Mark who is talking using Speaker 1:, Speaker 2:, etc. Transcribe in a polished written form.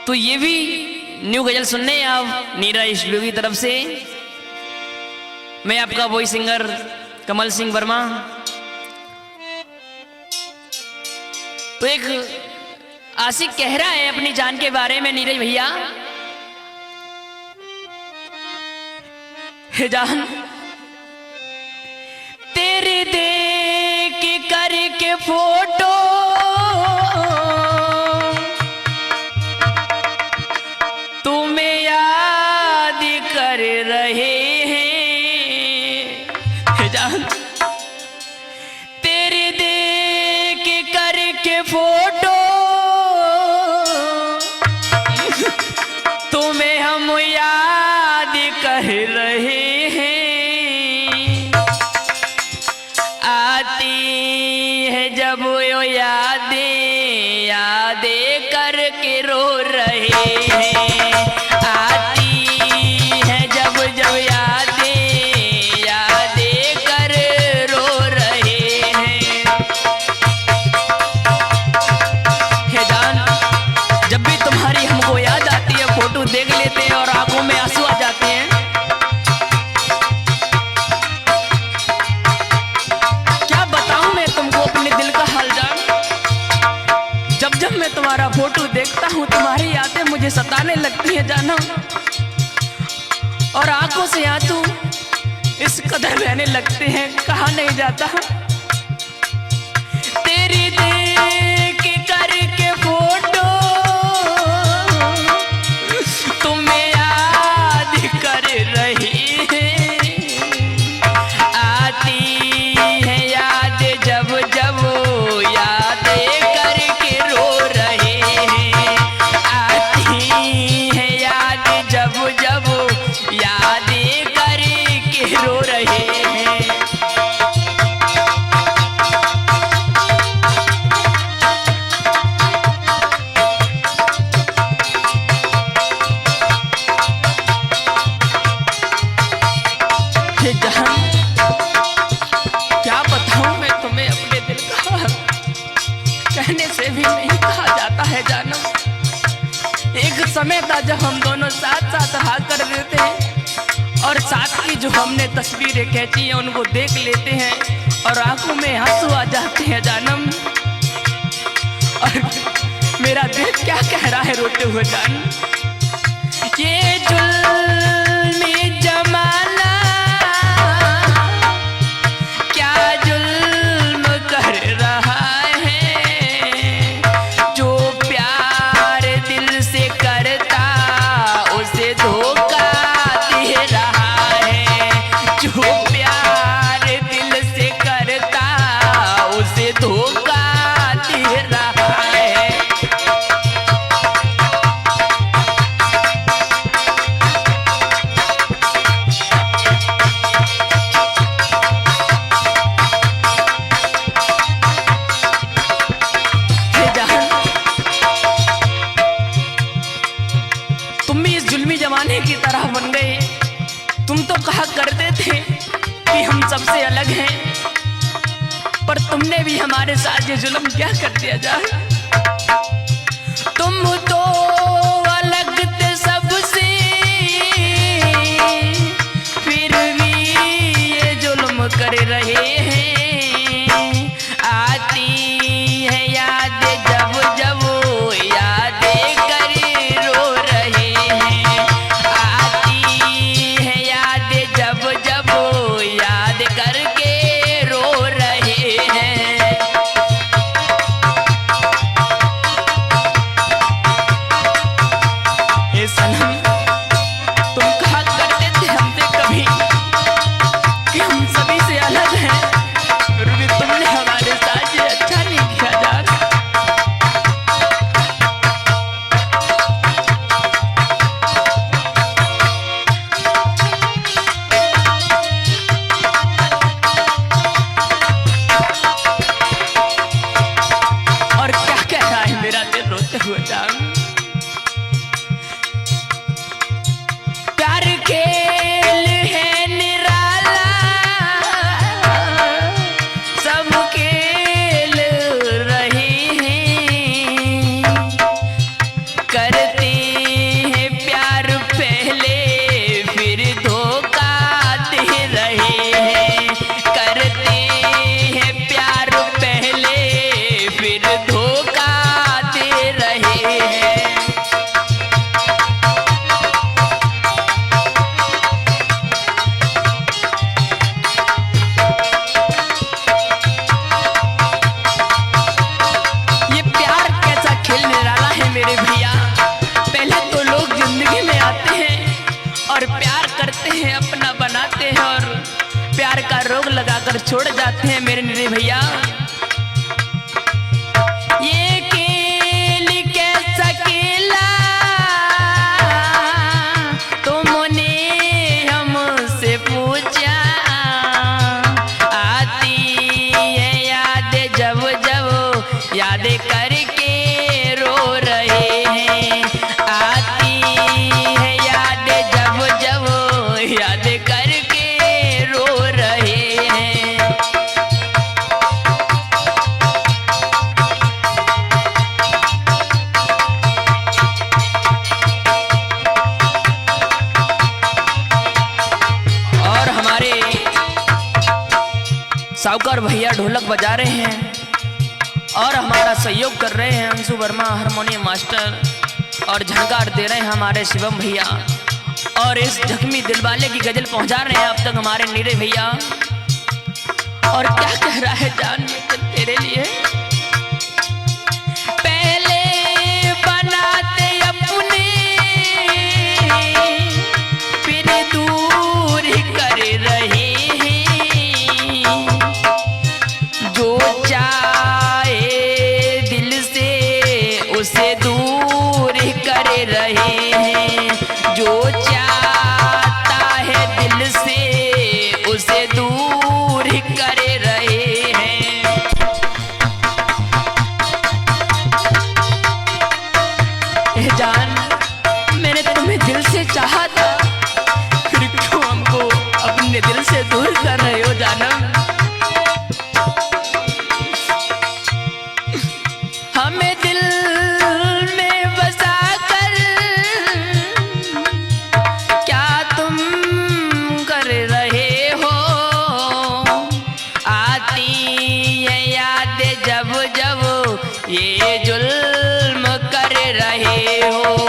Speaker 1: तो ये भी न्यू गजल सुनने आप नीरज स्टूडियो की तरफ से। मैं आपका वॉइस सिंगर कमल सिंह वर्मा। तो एक आशिक कह रहा है अपनी जान के बारे में, नीरज भैया, हे जान तेरे देख करके फोटो तुम्हें याद कर रहे हैं, हे जान तेरे देख करके फोटो तुम्हें हम याद कर रहे हैं। आती है जब यो यादें यादें करके रो रहे हैं। आती है जब जब यादें यादें कर रो रहे हैं। हे जान जब भी तुम्हारी हमको याद आती है, फोटो देख लेते हैं और आंखों में आंसू आ जाते हैं। क्या बताऊं मैं तुमको अपने दिल का हाल जान। जब जब मैं तुम्हारा फोटो देखता हूं तुम्हारी यादें मुझे सताने लगती है जाना, और आंखों से आंसू इस कदर बहने लगते हैं कहा नहीं जाता। तेरी देख करके फोटो तुम्हें याद कर रही है। आती है याद जब जब यादें करके रो रहे हैं। आती है याद जब जब यादें करके रो रहे हैं। क्या बताऊं मैं तुम्हें अपने दिल का हाल, कहने से भी नहीं कहा जाता है जानम। एक समय था जब हम दोनों साथ साथ रहा करते थे, और साथ की जो हमने तस्वीरें खींची हैं उनको देख लेते हैं और आंखों में आंसू आ जाते हैं जानम। और मेरा दिल क्या कह रहा है रोते हुए जान। ये जुल्मी जमाना क्या जुल्म कर रहा है। जो प्यार दिल से करता उसे धोखा दे रहा है। जो प्यार दिल से करता उसे धोखा दे रहा है। तुम भी इस जुल्मी जमाने की तरह बन गए। तुम तो कहा करते थे कि हम सबसे अलग हैं, पर तुमने भी हमारे साथ ये जुल्म क्या कर दिया जान। तुम तो अलग थे सबसे, फिर भी ये जुल्म कर रहे हैं। आती है याद जब जब यादें कर रो रहे हैं। आती है याद जब जब याद करके रो रहे हैं। हे सनम तुम कहा करते थे हमसे कभी कि हम सभी से अलग हैं, फिर भी तुमने हमारे साथ ये अच्छा नहीं किया जान। और क्या कह रहा है मेरा दिल रोते हुए जान। प्यार खेल है निराला, सब खेल रहे हैं। करते प्यार का रोग लगाकर छोड़ जाते हैं मेरे निरे भैया। ये खेल कैसा खेला तुमने हमसे पूछा, आती है याद जब जब याद करके रो रहे हैं, आती है याद जब जब याद करके रो रहे हैं। और हमारे साहूकार भैया ढोलक बजा रहे हैं और हमारा सहयोग कर रहे हैं अंशु वर्मा हारमोनियम मास्टर, और झनकार दे रहे हैं हमारे शिवम भैया, और इस जख्मी दिलवाले की गजल पहुंचा रहे हैं अब तक हमारे नीरे भैया। और क्या कह रहा है जान तेरे लिए, पहले बनाते अपने फिर दूर कर रहे हैं, जो चाहे दिल से उसे दूर कर रहे हैं, जो चाहता है दिल से उसे दूर कर रहे हैं। ए जान मैंने तुम्हें दिल से चाहा था, फिर क्यों हमको अपने दिल से दूर कर रहे हो जानम। हमें दिल में बसा कर क्या तुम कर रहे हो, आती है याद जब जब ये जुल्म कर रहे हो,